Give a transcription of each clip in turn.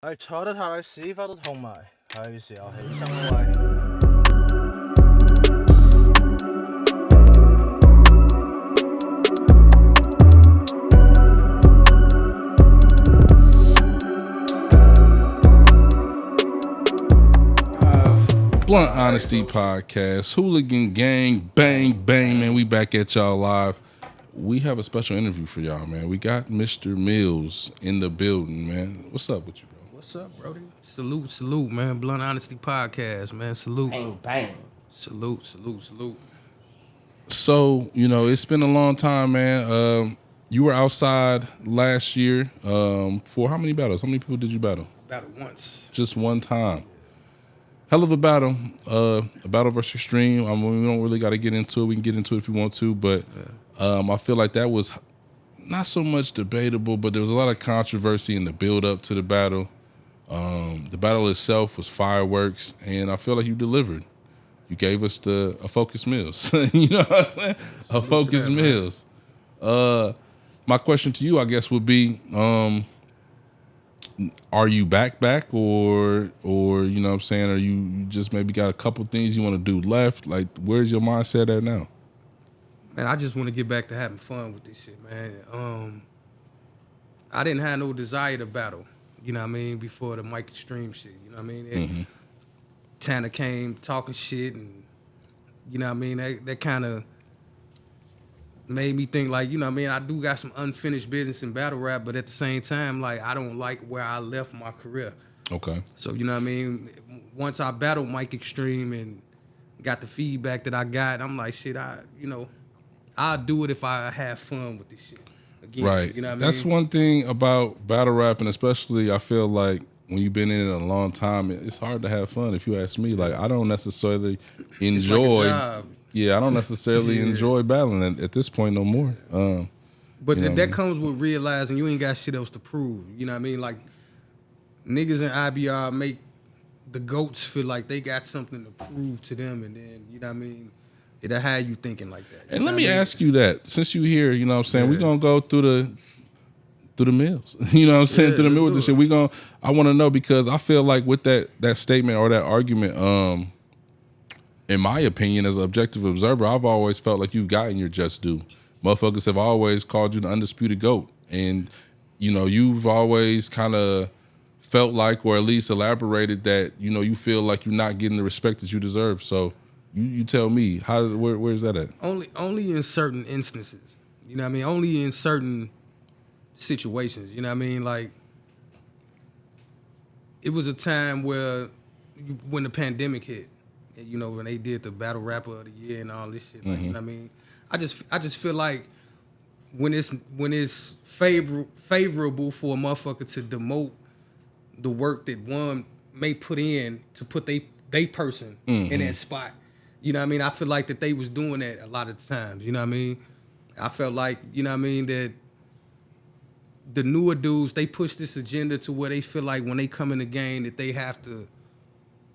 係坐得太屎忽都痛埋，係時候起身喂。Blunt Honesty Podcast, Hooligan Gang, bang, bang, man. We back at y'all live. We have a special interview for y'all, man. We got Mr. Mills in the building, man. What's up with you, bro? What's up, Brody? Salute, man. Blunt Honesty Podcast, man. Salute. Bang, bang. Salute. So, it's been a long time, man. You were outside last year for how many battles? How many people did you battle? Battled once. Just one time. Hell of a battle. A battle versus Extreme. I mean, we don't really got to get into it. We can get into it if you want to, but I feel like that was not so much debatable, but there was a lot of controversy in the build-up to the battle. The battle itself was fireworks, and I feel like you delivered. You gave us a Focus Mills. You know what I'm saying? A Focus Mills. My question to you, I guess, would be, are you back, or you know what I'm saying, or you just maybe got a couple things you want to do left? Like, where's your mindset at now? Man, I just want to get back to having fun with this shit, man. I didn't have no desire to battle, you know what I mean, before the Mike Extreme shit, you know what I mean? Tanner came talking shit, and, you know what I mean, that kind of made me think, like, you know what I mean, I do got some unfinished business in battle rap, but at the same time, like, I don't like where I left my career. Okay. So, you know what I mean, once I battled Mike Extreme and got the feedback that I got, I'm like, shit, I'll do it if I have fun with this shit. Again, Right. You know what I mean? That's one thing about battle rap, and especially I feel like when you've been in it a long time, it's hard to have fun. If you ask me, like, I don't necessarily enjoy. It's like a job. Yeah, I don't necessarily enjoy battling at this point no more. But you know that comes with realizing you ain't got shit else to prove. You know what I mean? Like, niggas in IBR make the GOATs feel like they got something to prove to them, and then, you know what I mean, it'll have you thinking like that. And let me ask you that. Since you here, you know what I'm saying, we're going to go through the mills. You know what I'm saying? Through the mill with this shit. I want to know, because I feel like with that statement or that argument, in my opinion, as an objective observer, I've always felt like you've gotten your just due. Motherfuckers have always called you the undisputed GOAT. And, you've always kind of felt like, or at least elaborated that, you feel like you're not getting the respect that you deserve. So you tell me, where's that at? Only in certain instances. You know what I mean? Only in certain situations. You know what I mean? Like, it was a time when the pandemic hit, and, when they did the battle rapper of the year and all this shit. Like, you know what I mean? I just feel like when it's favorable for a motherfucker to demote the work that one may put in to put they person in that spot. You know what I mean? I feel like that they was doing that a lot of times. You know what I mean? I felt like, you know what I mean, that the newer dudes, they push this agenda to where they feel like when they come in the game that they have to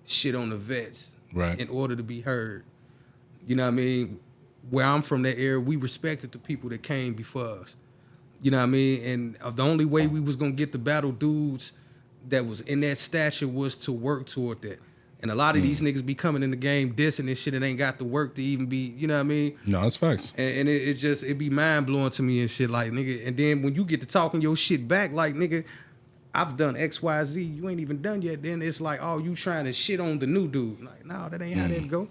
shit on the vets, right, in order to be heard. You know what I mean? Where I'm from, that era, we respected the people that came before us. You know what I mean? And the only way we was gonna get the battle dudes that was in that stature was to work toward that. And a lot of these niggas be coming in the game dissing this shit and ain't got the work to even be, you know what I mean? No, that's facts. And it be mind blowing to me and shit, like, nigga. And then when you get to talking your shit back, like, nigga, I've done X, Y, Z, you ain't even done yet. Then it's like, oh, you trying to shit on the new dude. Like, no, that ain't how that go.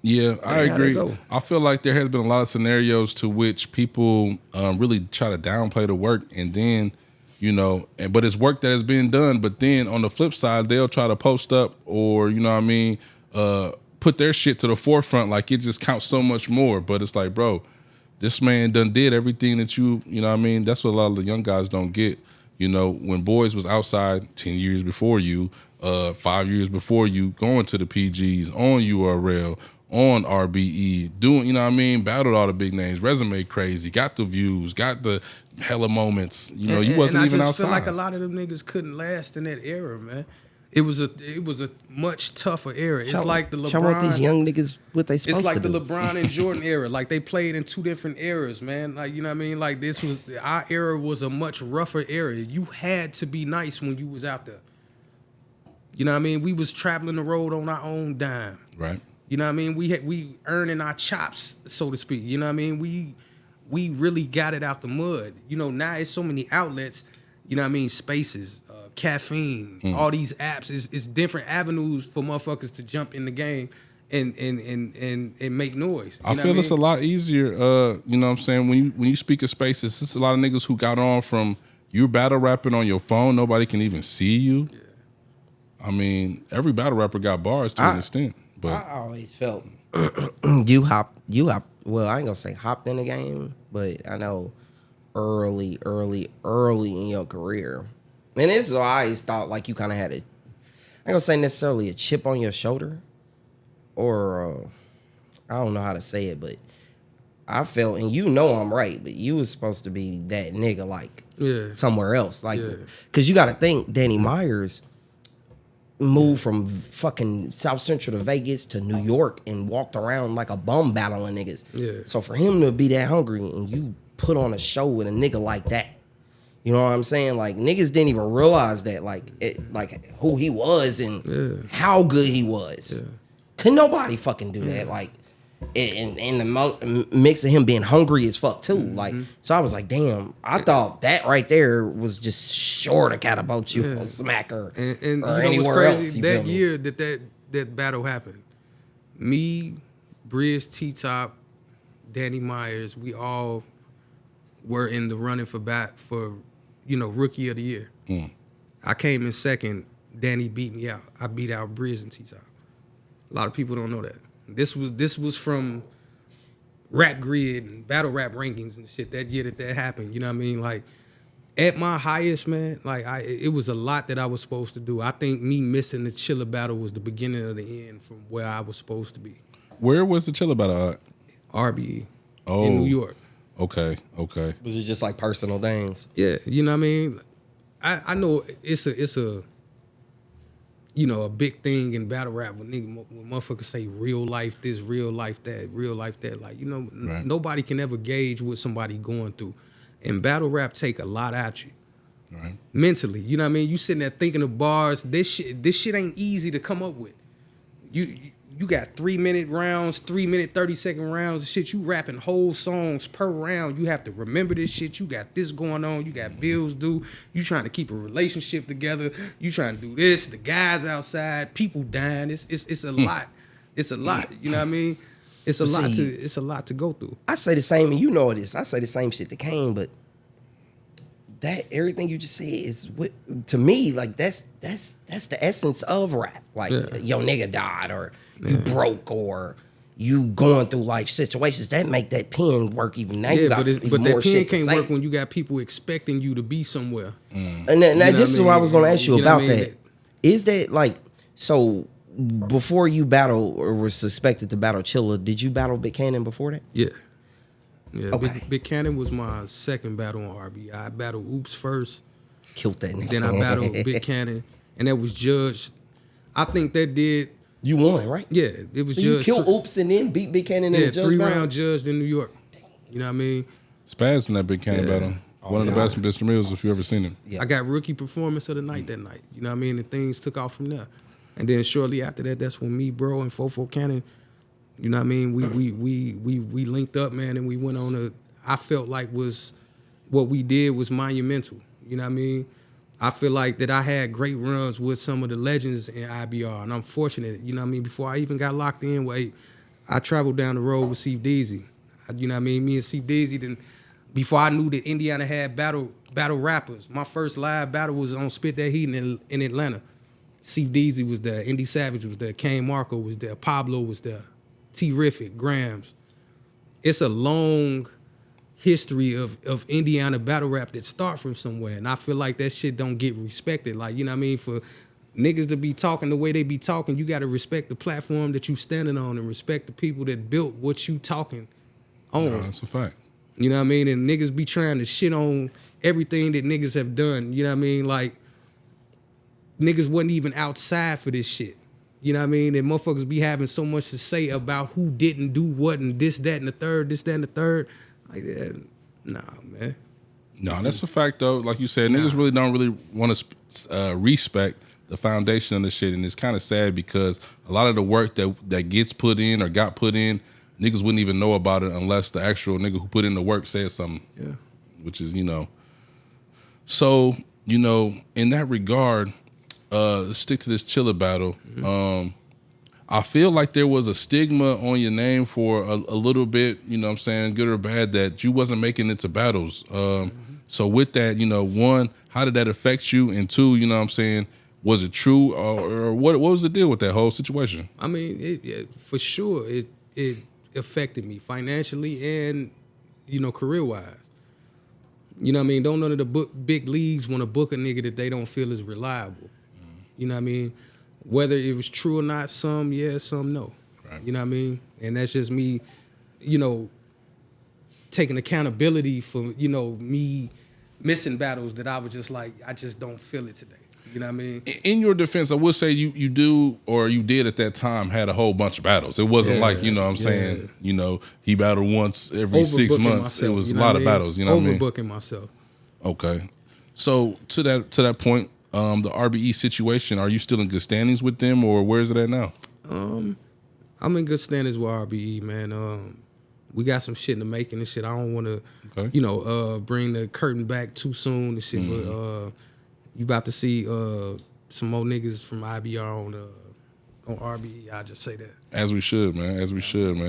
Yeah, I agree. I feel like there has been a lot of scenarios to which people really try to downplay the work, and then, but it's work that has been done. But then on the flip side, they'll try to post up or, put their shit to the forefront like it just counts so much more. But it's like, bro, this man done did everything that that's what a lot of the young guys don't get. When boys was outside 10 years before you, 5 years before you, going to the PGs, on URL, on RBE, doing, battled all the big names, resume crazy, got the views, got the hella moments. You wasn't even outside. I just feel like a lot of them niggas couldn't last in that era, man. It was a much tougher era. It's like the LeBron. What these young niggas what they supposed to do. It's like the LeBron and Jordan era. Like they played in two different eras, man. Like you know what I mean. Like this was our era was a much rougher era. You had to be nice when you was out there. You know what I mean. We was traveling the road on our own dime. Right. You know what I mean. We earning our chops, so to speak. You know what I mean. We really got it out the mud. You know now it's so many outlets. You know what I mean. Spaces. Caffeine, all these apps is different avenues for motherfuckers to jump in the game and make noise. I feel it's a lot easier. You know what I'm saying? When you speak of spaces, it's a lot of niggas who got on from you battle rapping on your phone. Nobody can even see you. Yeah. I mean, every battle rapper got bars to an extent, but I always felt you hop. Well, I ain't gonna say hopped in the game, but I know early in your career. And this is why I always thought like you kind of had I ain't gonna say necessarily a chip on your shoulder, or I don't know how to say it, but I felt, and you know I'm right, but you was supposed to be that nigga like somewhere else, like, cause you got to think Danny Myers moved from fucking South Central to Vegas to New York and walked around like a bum battling niggas. Yeah. So for him to be that hungry and you put on a show with a nigga like that. You know what I'm saying? Like niggas didn't even realize that, like who he was and how good he was. Yeah. Could nobody fucking do that? Like, in the mix of him being hungry as fuck too. Mm-hmm. Like, so I was like, damn. I thought that right there was just sure to catapult you on Smacker and or you know anywhere what's crazy? else. That year that battle happened, me, Briz, T-Top, Danny Myers, we all were in the running for Rookie of the Year. I came in second. Danny beat me out. I beat out Briz and T-Top. A lot of people don't know that. This was from Rap Grid and Battle Rap Rankings and shit that year that happened. You know what I mean? Like, at my highest, man, like it was a lot that I was supposed to do. I think me missing the Chiller battle was the beginning of the end from where I was supposed to be. Where was the Chiller battle at? RBE in New York. Okay. Was it just like personal things? Yeah, you know what I mean? I know it's a a big thing in battle rap when motherfuckers say real life this, real life that, real life that. Like, right. Nobody can ever gauge what somebody going through. And battle rap take a lot out you. Right. Mentally. You know what I mean? You sitting there thinking of bars. This shit ain't easy to come up with. You got 3-minute rounds, 3-minute, 30-second rounds of shit. You rapping whole songs per round. You have to remember this shit. You got this going on. You got bills due. You trying to keep a relationship together. You trying to do this. The guys outside, people dying. It's a lot. It's a lot. You know what I mean? It's a lot to go through. I say the same, and you know it is. I say the same shit to Kane, but that everything you just said is what to me, like that's the essence of rap. Like your nigga died, or you broke, or you going through life situations that make that pen work even now. Yeah, but that pen can't work when you got people expecting you to be somewhere. And this is what I was going to ask you about that. Is that like so? Before you battle or were suspected to battle Chilla, did you battle Big Cannon before that? Yeah. Yeah, okay. Big Cannon was my second battle on RB. I battled Oops first. Killed that nigga. Then I battled Big Cannon, and that was judged. I think that did. You won, right? Yeah, it was so judged. You killed Oops and then beat Big Cannon in the judge 3-round judged in New York. You know what I mean? Spaz in that Big Cannon battle. One of the best in Mr. Mills if you ever seen him. Yeah. I got rookie performance of the night that night. You know what I mean? And things took off from there. And then shortly after that, that's when me, bro, and Fofo Cannon, you know what I mean? We linked up, man, and we went on I felt like what we did was monumental. You know what I mean? I feel like that I had great runs with some of the legends in IBR, and I'm fortunate, you know what I mean? Before I even got locked in, I traveled down the road with Steve Deasy. You know what I mean? Me and Steve Deasy, then before I knew that Indiana had battle rappers, my first live battle was on Spit That Heat in Atlanta. Steve Deasy was there, Indy Savage was there, Kane Marco was there, Pablo was there, T-Riffic, Grams. It's a long history of Indiana battle rap that start from somewhere, and I feel like that shit don't get respected. Like, you know what I mean? For niggas to be talking the way they be talking, you got to respect the platform that you standing on and respect the people that built what you talking on. No, that's a fact. You know what I mean? And niggas be trying to shit on everything that niggas have done. You know what I mean? Like, niggas wasn't even outside for this shit. You know what I mean? And motherfuckers be having so much to say about who didn't do what and this, that, and the third, this, that, and the third. Like that, nah, man. No, that's a fact though. Like you said, niggas really don't really want to respect the foundation of the shit, and it's kind of sad because a lot of the work that gets put in or got put in, niggas wouldn't even know about it unless the actual nigga who put in the work said something. Yeah. Which is, So, in that regard, stick to this chiller battle. Mm-hmm. I feel like there was a stigma on your name for a little bit, you know what I'm saying, good or bad, that you wasn't making it to battles. So with that, one, how did that affect you? And two, you know what I'm saying, was it true or what was the deal with that whole situation? I mean, it for sure, it affected me financially and, career-wise. You know what I mean? Don't none of the big leagues want to book a nigga that they don't feel is reliable. You know what I mean? Whether it was true or not, some yes, some no. Right. You know what I mean? And that's just me, taking accountability for, me missing battles that I was just like, I just don't feel it today. You know what I mean? In your defense, I would say you do, or you did at that time, had a whole bunch of battles. It wasn't like, what I'm saying, he battled once every 6 months. Myself, it was a lot of battles, you know what I mean? Overbooking myself. Okay. So to that point, the RBE situation, are you still in good standings with them, or where is it at now? I'm in good standings with RBE, man. We got some shit in the making and shit. I don't want to, bring the curtain back too soon and shit, but you about to see some more niggas from IBR on RBE. I'll just say that. As we should, man.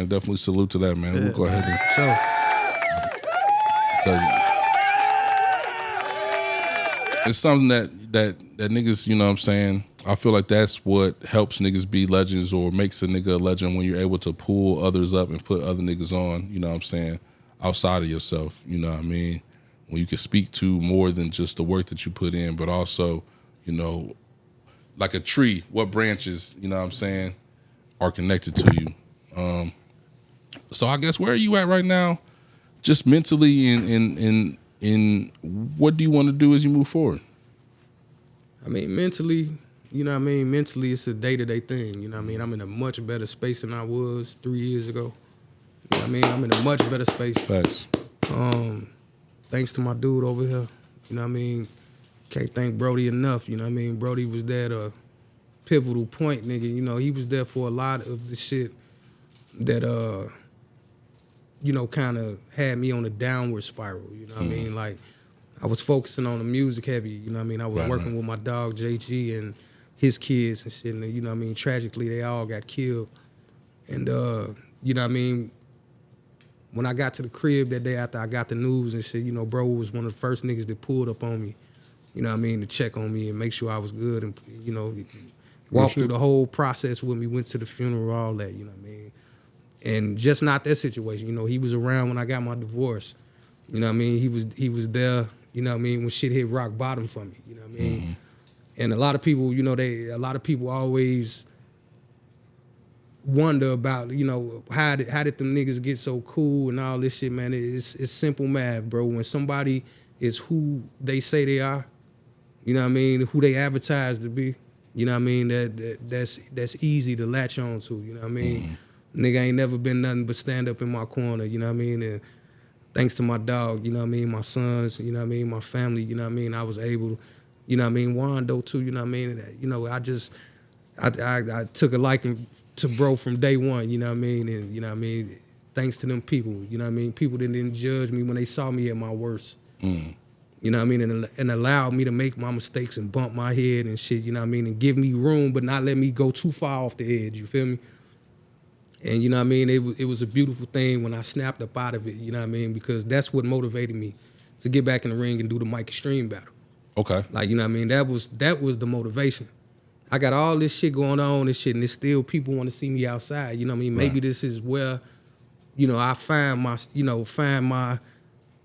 Definitely salute to that, man. We'll go ahead and it's something that niggas, you know what I'm saying, I feel like that's what helps niggas be legends or makes a nigga a legend, when you're able to pull others up and put other niggas on, you know what I'm saying, outside of yourself, you know what I mean? When you can speak to more than just the work that you put in, but also, like a tree, what branches, you know what I'm saying, are connected to you. So I guess where are you at right now, just mentally in what do you want to do as you move forward? I mean, mentally, mentally it's a day-to-day thing, you know what I mean? I'm in a much better space than I was 3 years ago. You know what I mean? I'm in a much better space. Facts. Thanks to my dude over here, you know what I mean? Can't thank Brody enough, you know what I mean? Brody was there at a pivotal point, nigga. He was there for a lot of the shit that, kind of had me on a downward spiral, you know what I mean? Like, I was focusing on the music heavy, you know what I mean? I was working with my dog, JG, and his kids and shit, and, you know what I mean? Tragically, they all got killed. And, you know what I mean? When I got to the crib that day after I got the news and shit, bro was one of the first niggas that pulled up on me, you know what I mean, to check on me and make sure I was good and, walked through the whole process with me, went to the funeral, all that, you know what I mean? And just not that situation, he was around when I got my divorce, you know what I mean? He was there, you know what I mean, when shit hit rock bottom for me, you know what I mean? And a lot of people, a lot of people always wonder about, how did them niggas get so cool and all this shit, man. It's simple math, bro. When somebody is who they say they are, you know what I mean, who they advertise to be, you know what I mean, that's easy to latch on to, you know what I mean? Nigga ain't never been nothing but stand up in my corner, you know what I mean? And thanks to my dog, you know what I mean, my sons, you know what I mean, my family, you know what I mean, I was able, you know what I mean, Wando too, you know what I mean? I took a liking to bro from day one, you know what I mean? And, you know what I mean, thanks to them people, you know what I mean? People that didn't judge me when they saw me at my worst. You know what I mean? And allowed me to make my mistakes and bump my head and shit, you know what I mean? And give me room, but not let me go too far off the edge, you feel me? And, you know what I mean? It was a beautiful thing when I snapped up out of it, you know what I mean? Because that's what motivated me to get back in the ring and do the Mike Extreme battle. Okay. Like, you know what I mean? That was the motivation. I got all this shit going on and shit, and it's still people want to see me outside. You know what I mean? Maybe this is where, I find my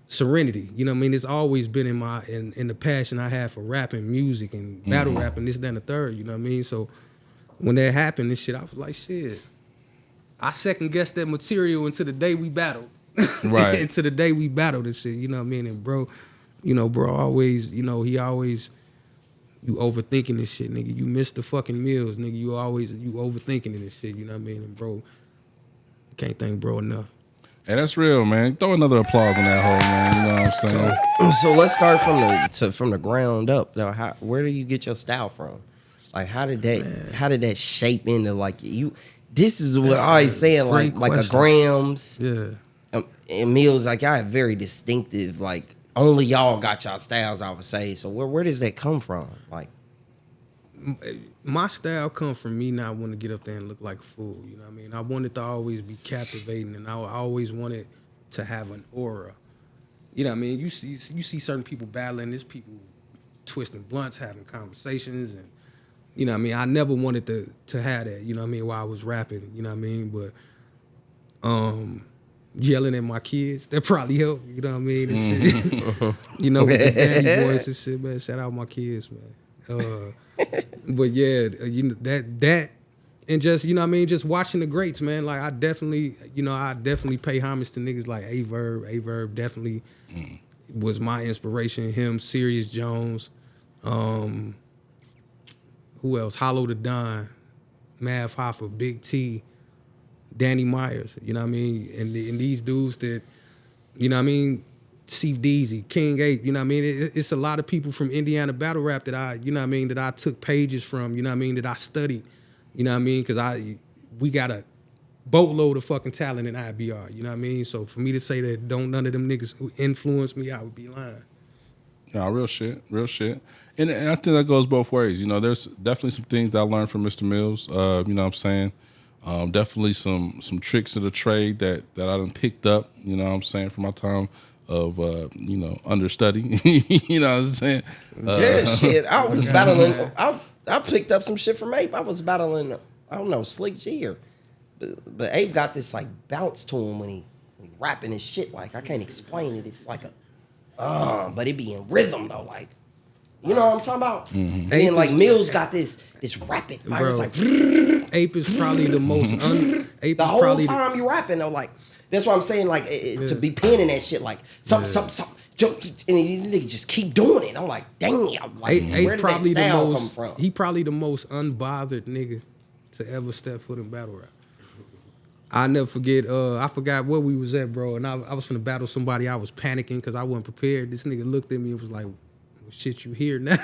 serenity. You know what I mean? It's always been in the passion I have for rapping, music, and battle rapping, this, that, and the third. You know what I mean? So when that happened, this shit, I was like, shit. I second guessed that material until the day we battled. Right. Until the day we battled and shit. You know what I mean? And bro, bro always, he always You overthinking this shit, nigga. You miss the fucking meals, nigga. You overthinking this shit, you know what I mean? And bro, can't thank bro enough. And that's real, man. Throw another applause on that hole, man. You know what I'm saying? So let's start from the ground up. Though, where do you get your style from? Like, how did that shape into like you? This is what I always saying, like a Grams, and Mills. Like, y'all have very distinctive, like only y'all got y'all styles. I would say. So where does that come from? Like, my style come from me not wanting to get up there and look like a fool. You know what I mean? I wanted to always be captivating, and I always wanted to have an aura. You know what I mean? You see certain people battling. There's people twisting blunts, having conversations, and you know what I mean? I never wanted to have that, you know what I mean, while I was rapping, you know what I mean? But yelling at my kids, that probably helped, you know what I mean? And shit. You know, with the daddy voice and shit, man. Shout out my kids, man. But yeah, you know, that and just, you know what I mean, just watching the greats, man. Like I definitely pay homage to niggas like A-Verb. A-Verb definitely was my inspiration. Him, Sirius Jones, who else? Hollow the Don, Mav Hoffa, Big T, Danny Myers, you know what I mean? And these dudes that, you know what I mean, Chief Deezy, King Ape, you know what I mean? It's a lot of people from Indiana battle rap that I, you know what I mean, that I took pages from, you know what I mean, that I studied, you know what I mean? Because we got a boatload of fucking talent in IBR, you know what I mean? So for me to say that none of them niggas influence me, I would be lying. No, real shit. And I think that goes both ways. You know, there's definitely some things that I learned from Mr. Mills. You know what I'm saying? Definitely some tricks of the trade that I done picked up, you know what I'm saying, from my time of, you know, understudy. You know what I'm saying? Yeah, shit. I was battling. I picked up some shit from Ape. I was battling, I don't know, Slick G or... But Ape got this, like, bounce to him when he rapping his shit. Like, I can't explain it. It's like a... but it be in rhythm though, like, you know what I'm talking about. Mm-hmm. And then like Mills got this rapid fire. It's like Ape is probably the most Ape the whole time you rapping though, like that's what I'm saying. Like to be penning that shit, like some jump, and you nigga just keep doing it. I'm like, damn, like where did that style come from? He probably the most unbothered nigga to ever step foot in battle rap. I never forget, I forgot where we was at, bro, and I was finna battle somebody. I was panicking because I wasn't prepared. This nigga looked at me and was like, well, shit, you here now?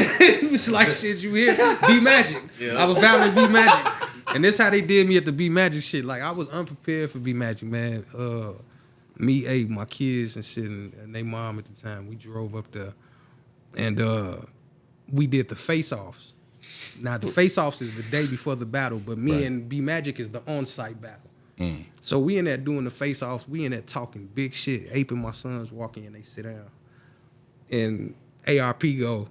It was like, shit, you here? B Magic. Yeah. I was battling B Magic. And this how they did me at the B Magic shit. Like, I was unprepared for B Magic, man. Me, Abe, my kids and shit, and they mom at the time, we drove up there, and we did the face-offs. Now, the face-offs is the day before the battle, but me and B Magic is the on-site battle. Mm. So we in there doing the face-offs. We in there talking big shit. Ape and my sons walk in, they sit down. And ARP go,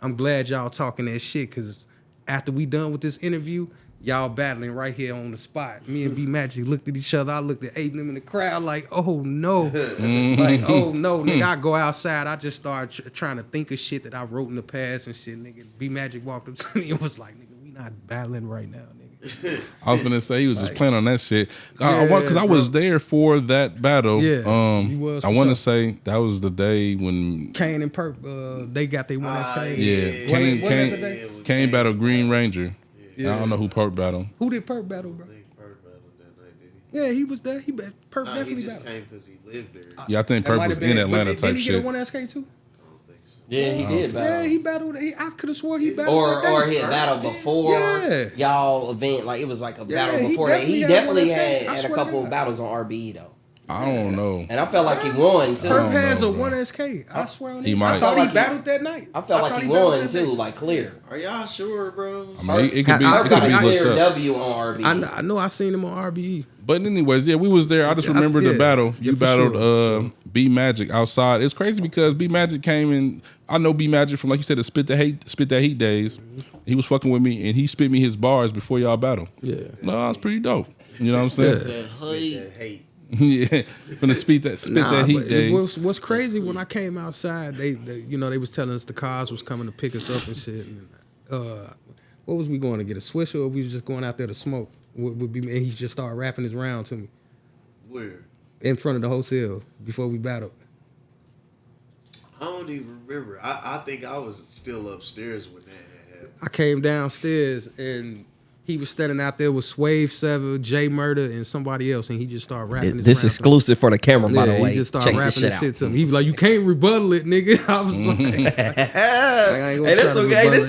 I'm glad y'all talking that shit, because after we done with this interview, y'all battling right here on the spot. Me and B Magic looked at each other. I looked at Ape and them in the crowd like, oh no. Like, oh no, nigga. I go outside. I just started trying to think of shit that I wrote in the past and shit, nigga. B Magic walked up to me and was like, nigga, we not battling right now, nigga. I was gonna say he was just playing on that shit. Because I was there for that battle. Yeah, was I want to say that was the day when Kane and Perp, they got their 1SK. Yeah, Kane battled Green Ranger. Yeah. I don't know who Perp battled. Who did Perp battle, bro? I think Perp battled that night, did he? Yeah, he was there. Perp definitely he just battled. came because he lived there. Yeah, I think Perp was in Atlanta type shit. Did he get a 1SK too? Yeah, he did battle. Yeah, he battled. I could have swore he battled. Or he had battled before y'all event. Like, it was like a battle before that. He definitely had a couple of battles on RBE, though. I don't know. And I felt like he won, too. Perp has a 1SK. I swear on he him. might. I thought he battled that night. I felt like he won, too, like clear. Are y'all sure, bro? I mean, it could be got a clear looked up. W on RBE. I know I seen him on RBE. But anyways, yeah, we was there. I just remember the battle. You battled B Magic outside. It's crazy because B Magic came in. I know B Magic from, like you said, the Spit That Heat days. He was fucking with me, and he spit me his bars before y'all battle. Yeah, no, that's pretty dope. You know what I'm saying? That hate. Yeah, from the Spit That Heat days. What's crazy, when I came outside, they was telling us the cars was coming to pick us up and shit. And, what was we going to get, a Swisher, or we was just going out there to smoke? And he just started rapping his round to me. Where? In front of the hotel before we battled. I don't even remember. I think I was still upstairs when that had happened. I came downstairs and he was standing out there with Swave Sever, Jay Murder, and somebody else, and he just started rapping. This exclusive for the camera, by the way. He just started Check rapping this shit this out. shit to me. He was like, "You can't rebuttal it, nigga." I was like, Hey, this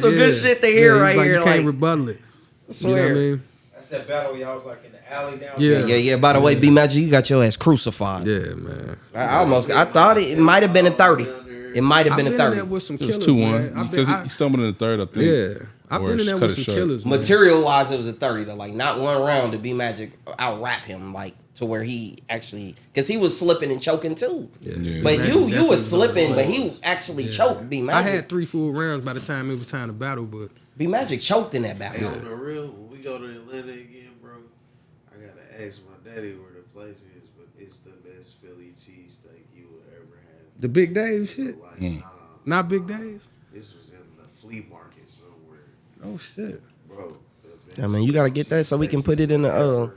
some good shit to hear right like, here. You can't Like, rebuttal it. I swear. You know what I mean? That's that battle y'all was like in the alley down Yeah. there. Yeah. By the way, B Magic, you got your ass crucified. Yeah, man. I thought it might have been a 30. It might have I've been been a in there 30. with some It was killers, 2-1 man. because he stumbled in the third, I think. Yeah. I've Or been in there cut with it some short. killers, man. Material wise, it was a 30 though. Like not one round did B Magic out rap him like to where he actually because he was slipping and choking too. Yeah. But you Definitely was slipping, but was. he actually choked B I Magic. had 3 full rounds by the time it was time to battle, but B Magic choked in that Hey, battle. on the real, when we go to Atlanta again, bro, I gotta ask my daddy where the place is, but it's the best Philly cheesesteak you will ever have. the Big Dave shit. Like, Not Big Dave? This was in the flea market somewhere, Oh, shit. bro. I mean, you gotta get that so we can put it in the Bro,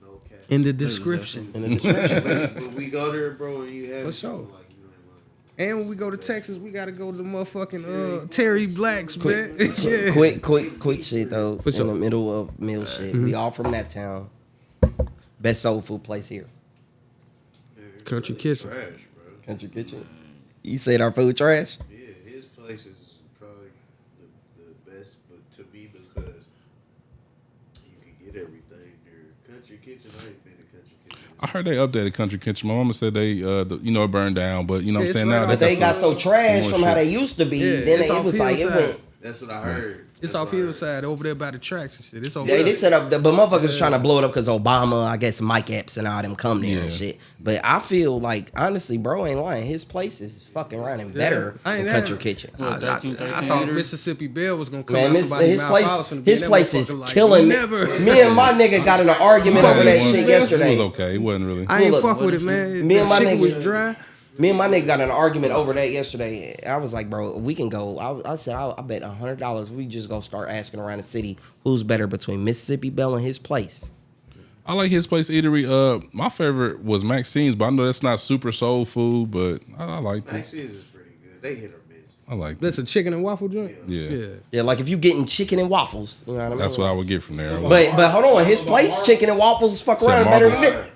no cap. In the description. in the description. When we go there, bro, and you have For it, sure. like you ain't lying. And when we go to Texas, we got to go to the motherfucking Terry Blacks, man. Yeah. quick shit though. For sure. In the middle of meal shit. We all from that town. Best soul food place here. Man, Country it's Kitchen. trash, bro. Country Kitchen. You said our food trash? Yeah, his place is probably the best, but to me because you can get everything there. Country Kitchen, I ain't been to Country Kitchen. I heard they updated Country Kitchen. My mama said they, it burned down, but you know what I'm Yeah, saying it's now. right But they got so trash more from how shit. they used to be. Yeah, Then it's it off was like it Hillside. went. That's what I heard. It's That's off what I heard. Hillside over there by the tracks and shit. It's over They there. set up, but motherfuckers trying to blow it up because Obama, I guess Mike Epps and all them come there and Yeah. shit. But I feel like, honestly, bro ain't lying. His place is fucking running better I ain't than had Country it. Kitchen. I thought Mississippi Bell was gonna come Man, out. Somebody his mouth. I was place, finna be his in that place is motherfucker like, killing me. never. Me and my nigga got in an argument over that shit It yesterday. was okay. It wasn't really. I ain't Look, fuck with it, man. me and The my chicken nigga- was dry. Me and my nigga got in an argument over that yesterday. I was like, bro, we can go. I said, I bet $100 we just go start asking around the city who's better between Mississippi Bell and his place. I like his place eatery. My favorite was Maxine's, but I know that's not super soul food, but I liked it. Maxine's is pretty good. They hit or miss. I liked That's it. a chicken and waffle joint. Yeah. Yeah, like if you getting chicken and waffles, you know what I mean? That's what I would get from there. But hold on, his place chicken and waffles fuck around better than it.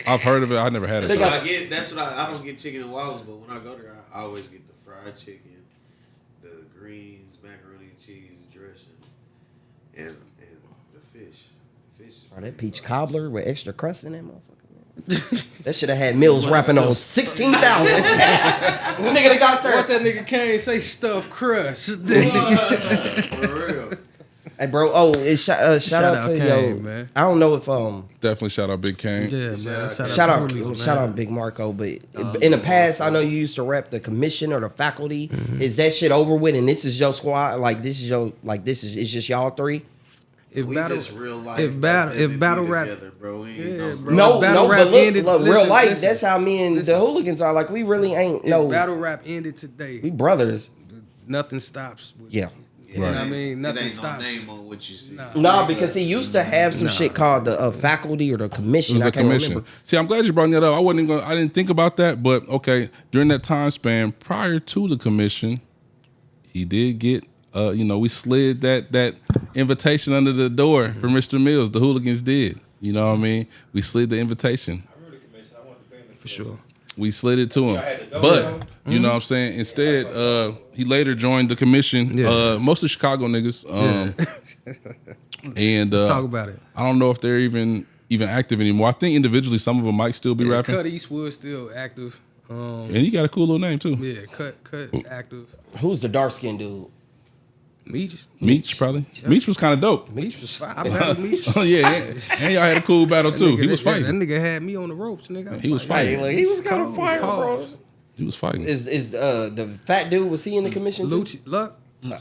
I've heard of it. I never had it. They so- got- That's what I don't get chicken and waffles, but when I go there, I always get the fried chicken, the greens, macaroni and cheese dressing, and the fish. Fish. Is Oh, that peach cobbler with extra crust in that motherfucker. Man. That should have had Mills rapping on 16,000. Nigga that got What there. that nigga can't say stuffed crust. For real. Hey, bro. Oh, it's shout out to Kane, yo. man. I don't know if Definitely shout out Big Kane. Yeah, man. shout out Hooligans, man. Big Marco. But in the past, I know you used to rep the commission or the faculty. Is that shit over with? And this is your squad. Like this is it's just y'all three. If We battle, just real life. if battle, like, if battle rap, together, bro. We ain't Yeah, no bro. No, battle no, rap but look, ended- real listen, life. listen. That's how me and the hooligans are. Like we really ain't if no. battle rap ended today, We brothers. nothing stops. With Yeah. Yeah, know it what I ain't- mean? Nothing it ain't stops. No name on what you see. Nah, because he used to have some shit called the faculty or the It commission. was I the can't commission. remember. See, I'm glad you brought that up. I wasn't even I didn't think about that, but okay. During that time span prior to the commission, he did get we slid that invitation under the door for Mr. Mills. The Hooligans did. You know what I mean? We slid the invitation. For sure. We slid it to him. But you know what I'm saying? Instead, he later joined the commission. Yeah. Mostly Chicago niggas. And Let's talk about it. I don't know if they're even active anymore. I think individually some of them might still be Yeah, rapping. Cut Eastwood still active. And he got a cool little name too. Yeah, cut active. Who's the dark skinned dude? Meech. Meech probably. Meech was kind of dope. Meech was fine. I battled Meech. Oh yeah, and y'all had a cool battle too. He was That fighting. nigga had me on the ropes, nigga. He was Hey, fighting. look, he was kind of fire, bro. Pause. He was fighting. Is the fat dude, was he in the commission too? Lucci, luck. Yeah,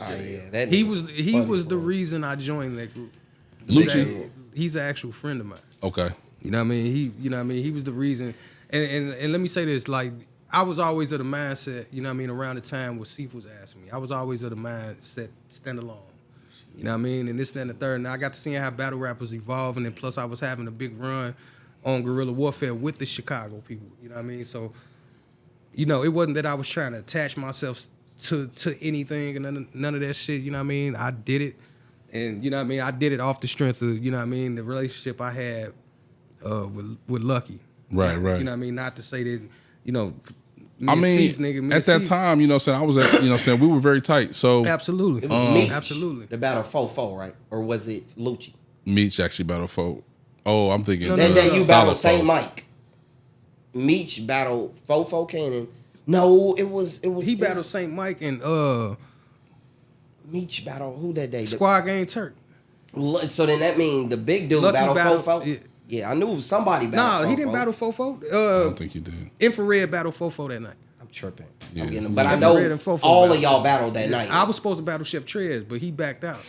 that He nigga was the bro. reason I joined that group. Lucci. He's an actual friend of mine. Okay. You know what I mean? He was the reason. And let me say this, like, I was always of the mindset, you know what I mean, around the time what Seif was asking me. I was always of the mindset, stand alone. You know what I mean? And this, that, and the third. And I got to see how battle rap was evolving, and plus I was having a big run on guerrilla warfare with the Chicago people. You know what I mean? So you know, it wasn't that I was trying to attach myself to anything and none of that shit. You know what I mean? I did it, and you know what I mean. I did it off the strength of, you know what I mean, the relationship I had with Lucky. Right. You know what I mean? Not to say that, you know. I mean, at that time, you know, saying I was at, you know, saying we were very tight. So absolutely, It was Meech, absolutely. the battle 4-4, right? Or was it Lucci? Meech actually battled folk. Oh, I'm thinking That day you battled Solid St. Foe. Mike. Meech battled 4-4 Cannon. No, it was. He battled St. Mike and Meech battled who that day? Squad Gang Turk. So then that means the big dude Lucky battled battled- 4-4? Yeah, I knew somebody battled 4-4. Nah, he didn't battle 4-4. I don't think he did. Infrared battled 4-4 that night. I'm tripping. Yeah, I'm getting, yeah. but I Infrared know and 4-4 all of battled. y'all battled that night. I was supposed to battle Chef Trez, but he backed out.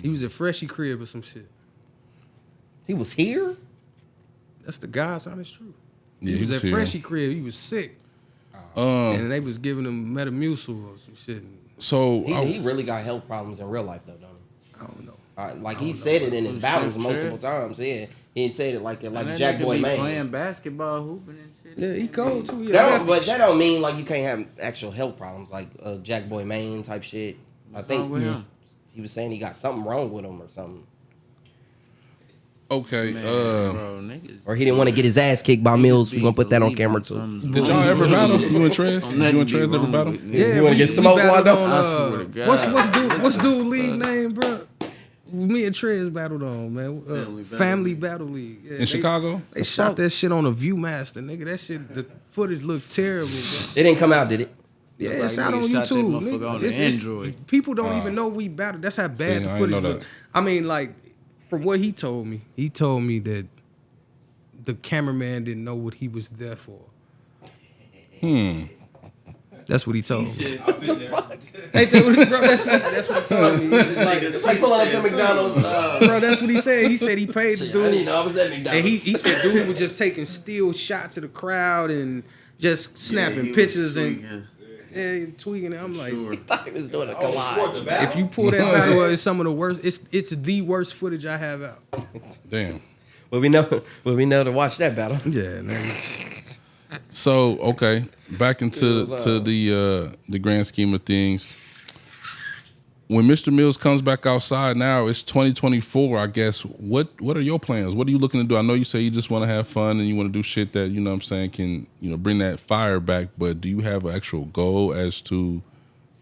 He was at Freshy crib or some shit. He was here? That's the God's honest truth. Yeah, He was at here. Freshy crib. He was sick, Um, and they was giving him Metamucil or some shit. so He really got health problems in real life, though, don't he? I don't know. Like he said it in his battles Chef multiple Trez? times. Yeah, he said it like And Jack that Boy nigga be Man. playing basketball, hooping and shit. Yeah, he cold too. That Yeah, don't- but that don't mean like you can't have actual health problems like Jack Boy Man type shit. I think with him? he was saying he got something wrong with him or something, okay. Man, bro, niggas. or he didn't want to get his ass kicked by Mills. We gonna put that on camera too. Did y'all ever battle? You and Trez? Did you and Trez ever battle? yeah. You wanna get smoked, battled Wando? on, I swear to God. What's dude league name, bro? Me and Trez battled on, man. Family Battle League. Yeah, In Chicago? They shot that shit on a Viewmaster, nigga. That shit, the footage looked terrible, bro. It didn't come out, did it? Yeah, Like it's out on niggas shot that YouTube. motherfucker nigga. on the It's- Android. People don't even know we battled. That's how bad See, the I didn't footage know looked. that. I mean, like, from what he told me that the cameraman didn't know what he was there for. That's what he told me. What the fuck? Ain't that what he, bro? That's what he told me. It's like pulling up to McDonald's. Bro, that's what he said. He said he paid the I didn't dude. know I was at And McDonald's. he said dude was just taking still shots of the crowd and just snapping pictures and tweaking it. I'm like, I thought he was doing a collage. if you pull that battle, it's some of the worst. It's the worst footage I have out. Damn. Well, we know to watch that battle. Yeah, man. So okay, back into the grand scheme of things. When Mr. Mills comes back outside now, it's 2024. I guess what are your plans? What are you looking to do? I know you say you just want to have fun and you want to do shit that, you know what I'm saying, can, you know, bring that fire back. But do you have an actual goal as to,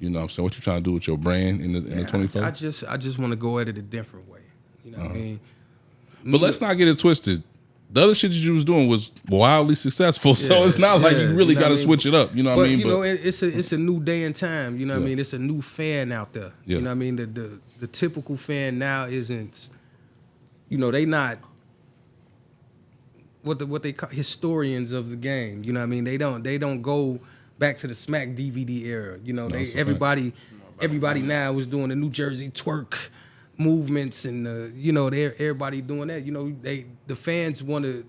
you know what I'm saying, what you trying to do with your brand in the 24? I just want to go at it a different way. You know what I mean? But let's not get it twisted. The other shit that you was doing was wildly successful, so it's not like you really know got to what I mean? switch it up. You know what I mean? You know, it's a new day and time. You know what I mean? It's a new fan out there. Yeah. You know what I mean? The typical fan now isn't, you know, they not what they call historians of the game. You know what I mean? They don't go back to the Smack DVD era. You know, everybody now is doing the New Jersey twerk movements and you know, everybody doing that. You know, the fans want to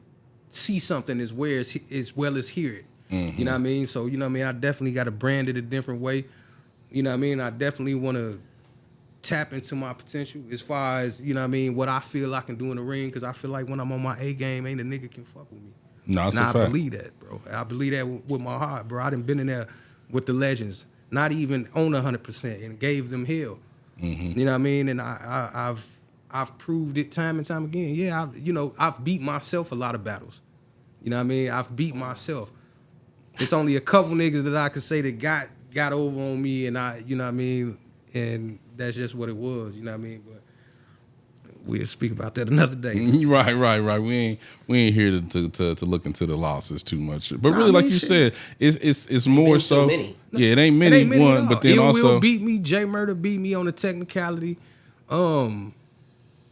see something as well as hear it. You know what I mean? So, you know what I mean? I definitely got to brand it a different way. You know what I mean? I definitely want to tap into my potential as far as, you know what I mean, what I feel I can do in the ring, because I feel like when I'm on my A game, ain't a nigga can fuck with me. No, that's and a I fact. believe that, bro. I believe that with my heart, bro. I done been in there with the legends, not even on 100%, and gave them hell. You know what I mean? And I've proved it time and time again. Yeah, I've beat myself a lot of battles. You know what I mean? I've beat myself. It's only a couple niggas that I could say that got over on me, and you know what I mean? And that's just what it was, you know what I mean? But we'll speak about that another day. Right. We ain't here to look into the losses too much. But really, like you said, it's more been so. too many. Yeah, it ain't many. at One, all. but then Ill also Will beat me. J Murder beat me on the technicality.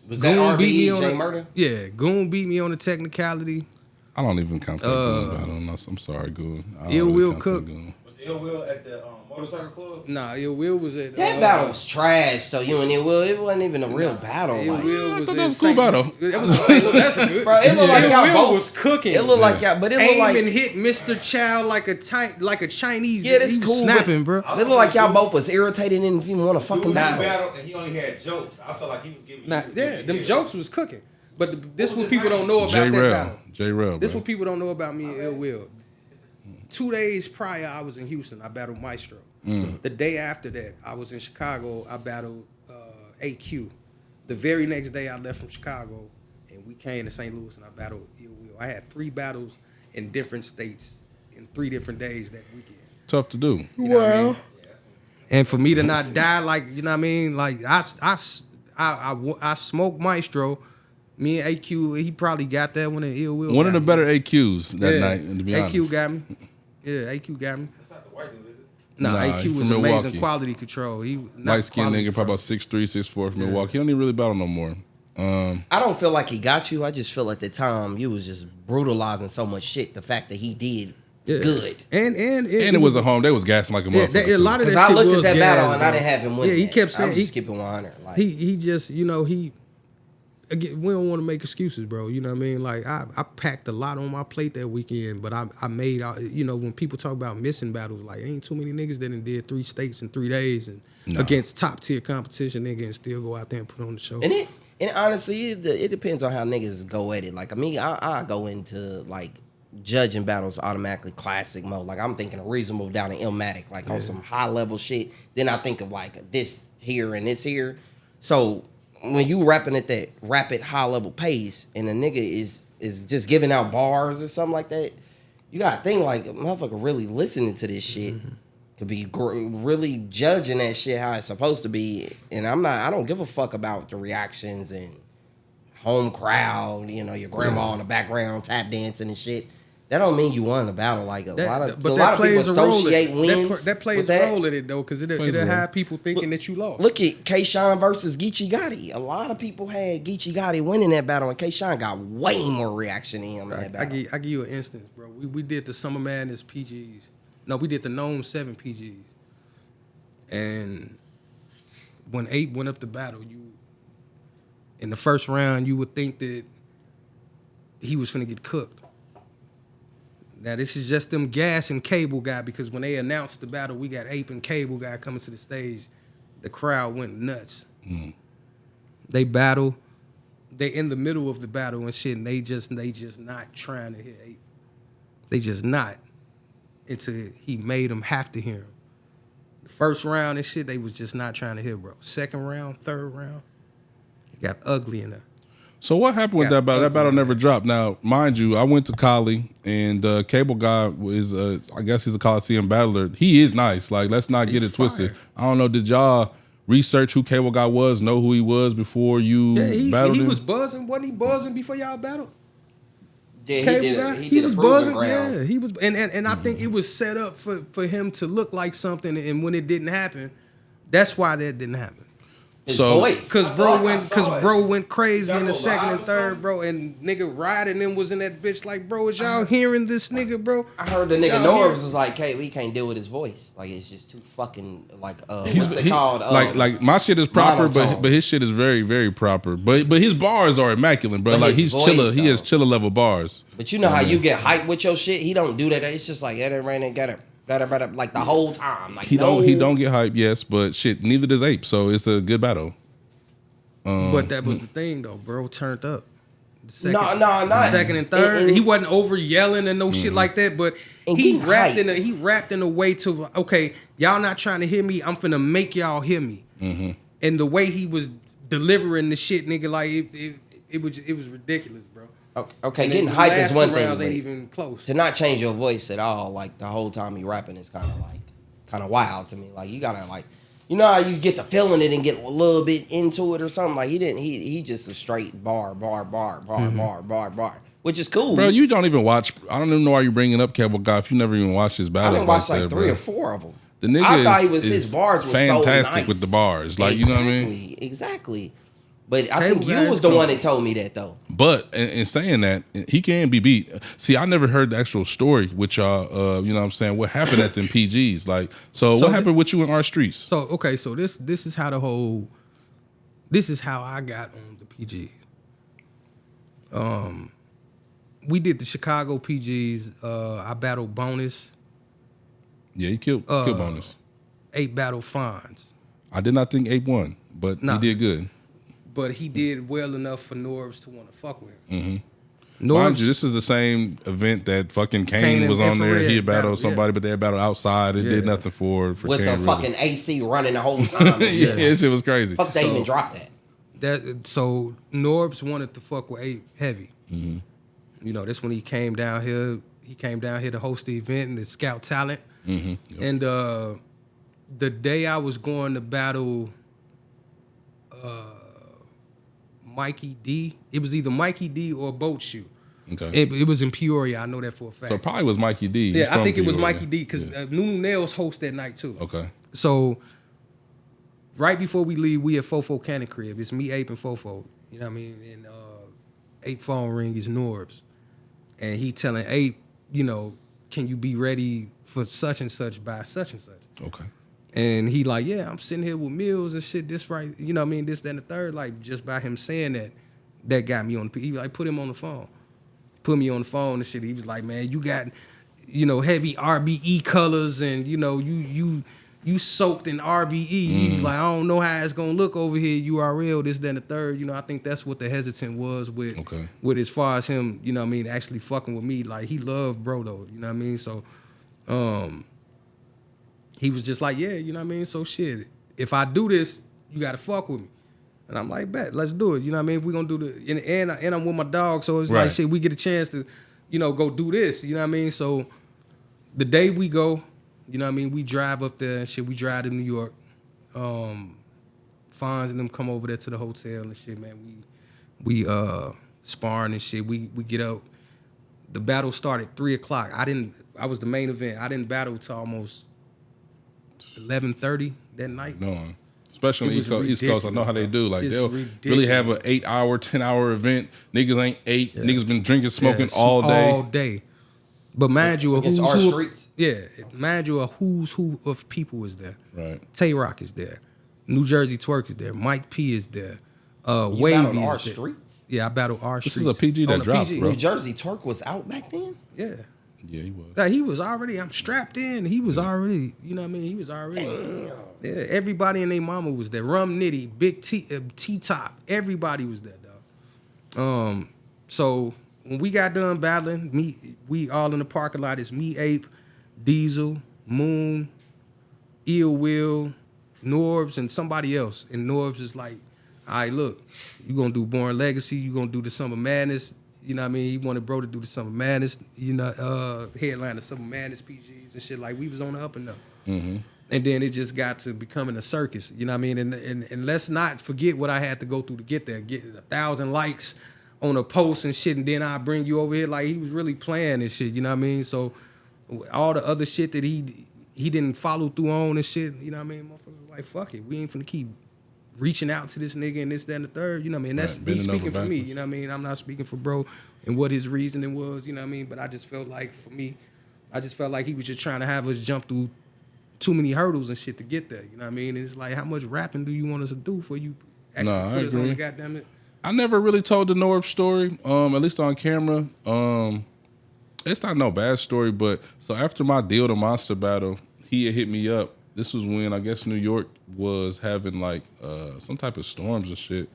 Was that Goon beat me RBE on J the, Murder? Yeah, Goon beat me on the technicality. I don't even count that Goon battle. I'm sorry, Goon. I don't Ill really Will count Cook. that Goon. Was Ill Will at the motorcycle club? Nah, Ill Will was at That battle was trash, though. You and It Will. It wasn't even a real battle. Ill Like, Will was thought in that was a cool St. battle. That was in St. Louis. That's a good. Bro, it looked like Ill y'all Will both was cooking. It looked like y'all, but it looked Aim like and hit Mr. Child like a Chinese. yeah, that's He was cool. snapping, bro. It looked like y'all both was irritated and didn't even want to fucking Dude battle. battle, and he only had jokes. I felt like he was giving. Nah, he was yeah, giving them hell. jokes was cooking. But this was what his people name? don't know about that battle. J Rel. This what people don't know about me and Ill Will. 2 days prior, I was in Houston. I battled Maestro. The day after that, I was in Chicago. I battled AQ. The very next day, I left from Chicago, and we came to St. Louis, and I battled Ill Will. I had 3 battles in different states in 3 different days that weekend. Tough to do. You know what I mean? And for me to not die, like, you know what I mean? Like, I smoked Maestro. Me and AQ, he probably got that one in Ill Will. One of the better AQs that night, to be honest. AQ got me. Yeah, AQ got me. That's not the white dude, is it? No, Nah, AQ he was from amazing Milwaukee. quality control. He Light skinned nigga, probably about 6'3", 6'4" from Milwaukee. He don't even really battle no more. I don't feel like he got you. I just feel at the time you was just brutalizing so much shit. The fact that he did good. And it was a home. They was gassing like a motherfucker. A lot of Because that I shit looked was at that battle gas, and I bro. didn't have him win. Yeah, he that. kept saying I was just skipping 100. Like he just, you know, again, we don't want to make excuses, bro. You know what I mean? Like, I packed a lot on my plate that weekend, but I made, you know, when people talk about missing battles, like, ain't too many niggas that done did 3 states in 3 days and against top tier competition, nigga, and still go out there and put on the show. And honestly, it depends on how niggas go at it. Like, I mean, I go into, like, judging battles automatically classic mode. Like, I'm thinking of Reasonable down to Illmatic, like, on some high-level shit. Then I think of, like, this here and this here. So, when you rapping at that rapid, high-level pace, and a nigga is just giving out bars or something like that, you gotta think, like, a motherfucker really listening to this shit. Could be really judging that shit how it's supposed to be, and I don't give a fuck about the reactions and home crowd, you know, your grandma in the background tap dancing and shit. That don't mean you won the battle. Like a lot of people associate wins. That plays a role in it though, because it'll have people thinking that you lost. Look at K-Shine versus Geechee Gotti. A lot of people had Geechee Gotti winning that battle, and K-Shine got way more reaction than him in that battle. I give you an instance, bro. We did the Summer Madness PGs. No, we did the Gnome 7 PGs. And when 8 went up to battle, in the first round, you would think that he was finna get cooked. Now, this is just them Gas and Cable Guy, because when they announced the battle, we got Ape and Cable Guy coming to the stage. The crowd went nuts. They battle. They in the middle of the battle and shit, and they just not trying to hit Ape. They just not. Until he made them have to hear him. The first round and shit, they was just not trying to hit, bro. Second round, third round, it got ugly in there. So what happened with that battle? That battle never dropped. Now, mind you, I went to Cali, and Cable Guy is, I guess he's a Coliseum battler. He is nice. Like, let's not get it twisted. I don't know, did y'all research who Cable Guy was, know who he was before you battled him? He was buzzing. Wasn't he buzzing before y'all battled? Yeah, he was buzzing. Ground. Yeah, he was, and I think it was set up for him to look like something. And when it didn't happen, that's why that didn't happen. His voice. Cause bro went crazy in the second and third, bro, and nigga riding them was in that bitch like, bro, is y'all hearing this nigga, bro? I heard the nigga Norbs was like, hey, we can't deal with his voice. Like, it's just too fucking, like, what's it called? Like my shit is proper, monotone. but his shit is very, very proper. But his bars are immaculate, bro. But Like, his he's chiller. voice, He has though. chiller level bars. But you know how you get hyped with your shit? He don't do that. It's just like, like the whole time. Like, He don't get hype, yes, but shit, neither does Ape. So it's a good battle. But that was the thing, though, bro. Turned up. Not Second and third. And he wasn't over yelling and no shit like that. But And he getting rapped in a way to, okay, y'all not trying to hear me. I'm finna make y'all hear me. And the way he was delivering the shit, nigga, like it was ridiculous, bro. Okay, And getting the hype last is one two thing. rounds ain't but even close. To not change your voice at all, like the whole time you rapping is kind of wild to me. Like, you gotta, like, you know how you get to feeling it and get a little bit into it or something. Like, he just a straight bar, which is cool. Bro, you don't even watch. I don't even know why you're bringing up Cable Guy if you never even watched his I battles. didn't watch like that, 3 bro. or 4 of them. The nigga I thought is his bars was fantastic so nice. with the bars. Like, you know what I mean? Exactly. But I Cable think you Guy was is the cool. one that told me that, though. But in saying that, he can be beat. See, I never heard the actual story with y'all. You know what I'm saying? What happened at them PGs? Like, so what happened with you in our streets? So okay, so this is how I got on the PG. We did the Chicago PGs. I battled Bonus. Yeah, he killed Bonus. 8 battle Fonz. I did not think Ape won, but Nah. he did good. But he did well enough for Norbs to want to fuck with him. Mind you, this is the same event that fucking Kane was on there. He had battled somebody, but they had battled outside. It did nothing for with Kane, the really. fucking AC running the whole time. Yeah, this shit was crazy. Fuck, they even dropped that. So Norbs wanted to fuck with Ape heavy. Mm-hmm. You know, that's when he came down here. He came down here to host the event and to scout talent. Mm-hmm. Yep. And the day I was going to battle Mikey D, it was either Mikey D or Boat Shoe. Okay. It was in Peoria. I know that for a fact. So it probably was Mikey D. Yeah, I think it was Mikey D because Nunu Nails host that night too. Okay. So right before we leave, we at Fofo Cannon Crib. It's me, Ape, and Fofo. You know what I mean? And Ape phone ring is Norbs. And he telling Ape, you know, can you be ready for such and such by such and such? Okay. And he like, yeah, I'm sitting here with Mills and shit, this right, you know what I mean, this, that, and the third. Like, just by him saying that got me on the, he like, put him on the phone. Put me on the phone and shit. He was like, man, you got, you know, heavy RBE colors and, you know, you soaked in RBE. He was like, I don't know how it's going to look over here, URL, this, that, and the third. You know, I think that's what the hesitant was with as far as him, you know what I mean, actually fucking with me. Like, he loved bro, though, you know what I mean? So, he was just like, yeah, you know what I mean? So, shit, if I do this, you got to fuck with me. And I'm like, bet, let's do it. You know what I mean? If we're going to do the, and I'm with my dog, so it's like, shit, we get a chance to, you know, go do this. You know what I mean? So, the day we go, you know what I mean? We drive up there and shit. We drive to New York. Fonz and them come over there to the hotel and shit, man. We sparring and shit. We get up. The battle started 3 o'clock. I was the main event. I didn't battle till almost 11:30 that night. No. Especially on the East Coast, I know how they do. Like, they'll really have an 8-hour, 10-hour event. Niggas ain't ate. Yeah. Niggas been drinking, smoking all day. All day. But mind you, who's who. Yeah, mind you, a who's who of people is there. Right. Tay Rock is there. New Jersey Twerk is there. Mike P is there. You Wavy battled is our there. streets? Yeah, I battled our streets. This is a PG that dropped, bro. New Jersey Twerk was out back then? Yeah. Yeah, he was. Like, he was already, I'm strapped in. He was already, you know what I mean? He was already. Damn. Yeah, everybody and their mama was there. Rum Nitty, Big T-Top, everybody was there, dog. So when we got done battling, we all in the parking lot. It's me, Ape, Diesel, Moon, Eel Will, Norbs, and somebody else. And Norbs is like, all right, look, you gonna do Born Legacy, you gonna do the Summer Madness. You know what I mean? He wanted bro to do the Summer Madness, you know, headline the Summer Madness PGs and shit. Like, we was on the up and up. Mm-hmm. And then it just got to becoming a circus. You know what I mean? And let's not forget what I had to go through to get there. Get 1,000 likes on a post and shit, and then I bring you over here. Like, he was really playing and shit, you know what I mean? So all the other shit that he didn't follow through on and shit, you know what I mean? Motherfucker, like, fuck it. We ain't finna keep reaching out to this nigga and this, that, and the third, you know what I mean? That's me speaking for me, you know what I mean? I'm not speaking for bro and what his reasoning was, you know what I mean? But I just felt like, for me, he was just trying to have us jump through too many hurdles and shit to get there, you know what I mean? And it's like, how much rapping do you want us to do for you actually put us on the goddamn it? I never really told the Norb story, at least on camera. It's not no bad story, but so after my Deal the Monster battle, he had hit me up. This was when I guess New York was having like some type of storms and shit.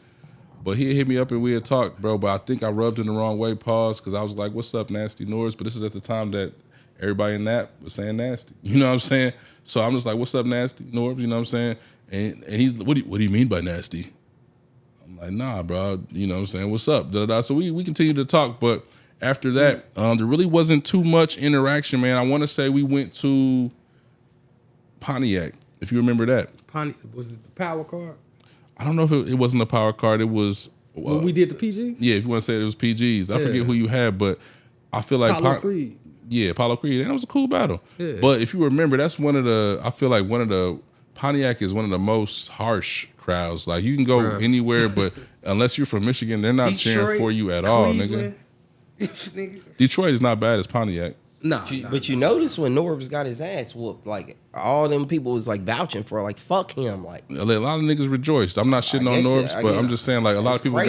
But he had hit me up and we had talked, bro. But I think I rubbed him the wrong way, pause, because I was like, what's up, Nasty Norbs? But this is at the time that everybody in that was saying nasty. You know what I'm saying? So I'm just like, what's up, Nasty Norbs? You know what I'm saying? And he, what do you mean by nasty? I'm like, nah, bro. You know what I'm saying? What's up? Da-da-da. So we continued to talk, but after that, there really wasn't too much interaction, man. I want to say we went to Pontiac, if you remember that. Was it the power card? I don't know if it wasn't the power card. It was. When we did the PG? Yeah, if you want to say it was PGs. I forget who you had, but I feel like Apollo Creed. Yeah, Apollo Creed. And it was a cool battle. Yeah. But if you remember, that's I feel like Pontiac is one of the most harsh crowds. Like, you can go anywhere, but unless you're from Michigan, they're not cheering for you at all, nigga. Detroit is not bad as Pontiac. Nah, but you notice when Norbs got his ass whooped, like, all them people was like vouching for, like, fuck him. Like, a lot of niggas rejoiced. I'm not shitting on Norbs, but I'm just saying, like, a lot of people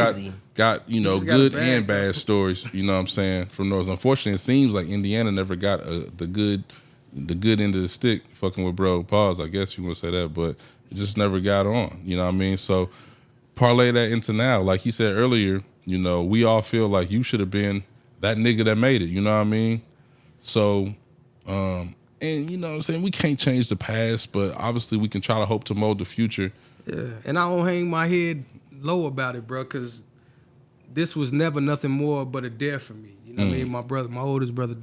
got you know, good and bad stories. You know what I'm saying, from Norbs. Unfortunately, it seems like Indiana never got the good end of the stick. Fucking with bro, pause. I guess you want to say that, but it just never got on. You know what I mean? So parlay that into now. Like he said earlier, you know, we all feel like you should have been that nigga that made it. You know what I mean? So, and you know what I'm saying? We can't change the past, but obviously we can try to hope to mold the future. Yeah, and I don't hang my head low about it, bro, because this was never nothing more but a dare for me. You know what I mean? My oldest brother